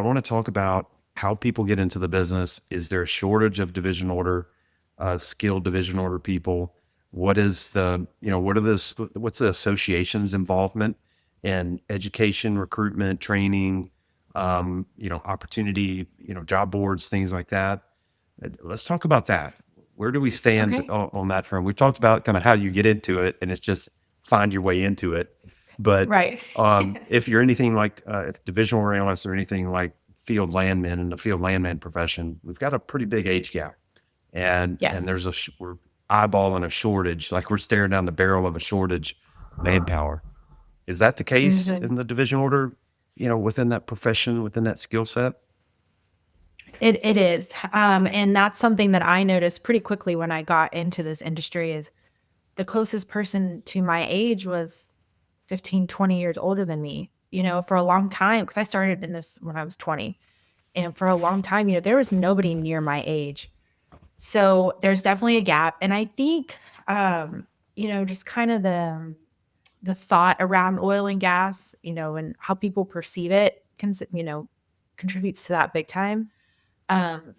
I want to talk about how people get into the business. Is there a shortage of division order, skilled division order people? What is the, what's the association's involvement in education, recruitment, training, opportunity, job boards, things like that? Let's talk about that. Where do we stand Okay. on that front? We've talked about kind of how you get into it, and it's just find your way into it. But Right. if you're anything like if divisional analysts or anything like field landmen in the field landman profession, we've got a pretty big age gap, and there's Yes. we're eyeballing a shortage, like we're staring down the barrel of a shortage manpower. Is that the case Mhm. in the division order? Within that profession, within that skill set? It is. And that's something that I noticed pretty quickly when I got into this industry is the closest person to my age was 15, 20 years older than me, for a long time, because I started in this when I was 20. And for a long time, there was nobody near my age. So there's definitely a gap. And I think, just kind of the thought around oil and gas, and how people perceive it, contributes to that big time. Um,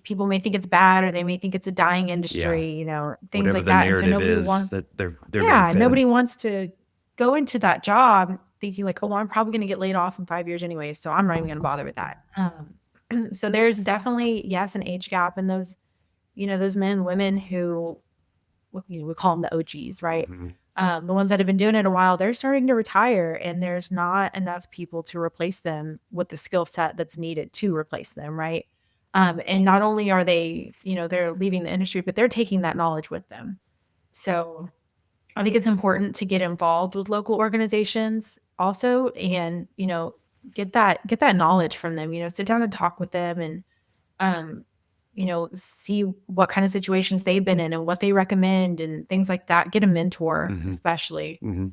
people may think it's bad or they may think it's a dying Yeah, industry, things whatever like the that. And so narrative is that they're being yeah, fed. nobody wants to go into that job thinking like, oh, well, I'm probably going to get laid off in 5 years anyway. So I'm not even going to bother with that. So there's definitely, yes, an age gap in those, those men and women who, we call them the OGs, right? Mhm. The ones that have been doing it a while, they're starting to retire, and there's not enough people to replace them with the skill set that's needed to replace them, right? And not only are they, they're leaving the industry, but they're taking that knowledge with them. So I think it's important to get involved with local organizations also, and get that knowledge from them. Sit down and talk with them, and um, see what kind of situations they've been in and what they recommend and things like that. Get a mentor, Mhm. especially. Mhm.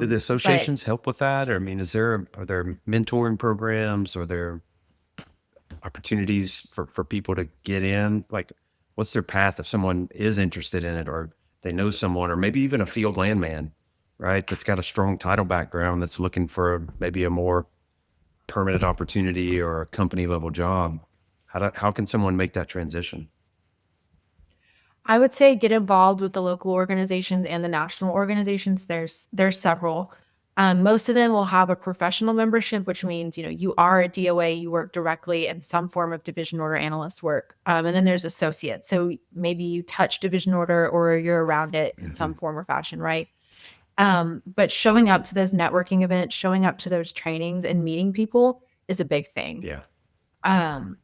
Do the But associations help with that? Or, I mean, are there mentoring programs? Are there opportunities for people to get in? Like, what's their path if someone is interested in it, or they know someone, or maybe even a field landman, right? That's got a strong title background that's looking for maybe a more permanent opportunity or a company level job. How can someone make that transition? I would say get involved with the local organizations and the national organizations. There's several. Most of them will have a professional membership, which means you are a DOA, you work directly in some form of division order analyst work. And then there's associates. So maybe you touch division order or you're around it in some Mhm. form or fashion, right? But showing up to those networking events, showing up to those trainings, and meeting people is a big thing. Yeah. Um,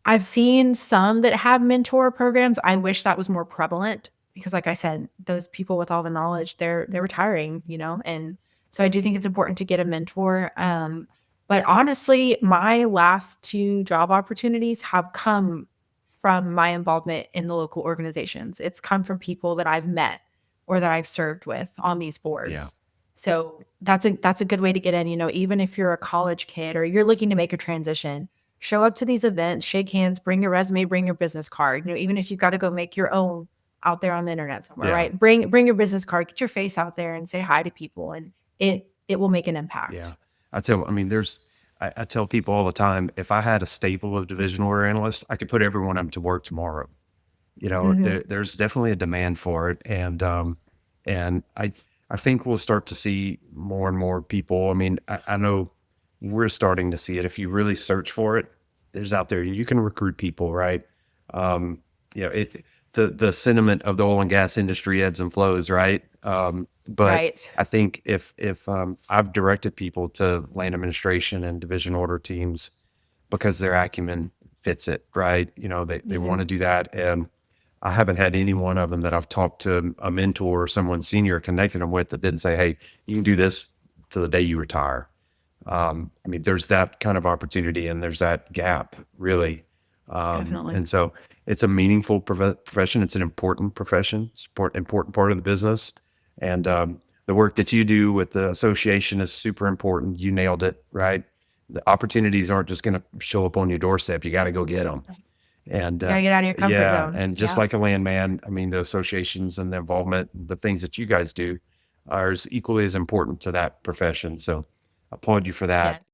I've seen some that have mentor programs. I wish that was more prevalent because like I said, those people with all the knowledge, they're retiring, and so I do think it's important to get a mentor. But honestly, my last two job opportunities have come from my involvement in the local organizations. It's come from people that I've met or that I've served with on these Yeah. boards. So that's a good way to get in, even if you're a college kid or you're looking to make a transition. Show up to these events, shake hands, bring your resume, bring your business card. Even if you've got to go make your own out there on the internet somewhere, Yeah. right? Bring your business card, get your face out there and say hi to people, and it will make an Yeah. impact. I mean, I tell people all the time, if I had a staple of division order analysts, I could put every one of them to work tomorrow. Mhm. There's definitely a demand for it. And I think we'll start to see more and more people. I mean, I know we're starting to see it. If you really search for it, there's out there, you can recruit people, right? Um, it, the sentiment of the oil and gas industry ebbs and flows, right? But Right. I think if I've directed people to land administration and division order teams because their acumen fits it, right? They want Mhm. to do that. And I haven't had any one of them that I've talked to a mentor or someone senior connected them with that didn't say, "Hey, you can do this to the day you retire." I mean, there's that kind of opportunity and there's that gap really. Definitely. And so it's a meaningful profession. It's an important profession, important part of the business. And the work that you do with the association is super important. You nailed it, right? The opportunities aren't just going to show up on your doorstep. You got to go get them. And You gotta get out of your comfort yeah, zone. and just Yeah. like a landman, I mean, the associations and the involvement, the things that you guys do are as equally as important to that profession. So I applaud you for Yeah. that.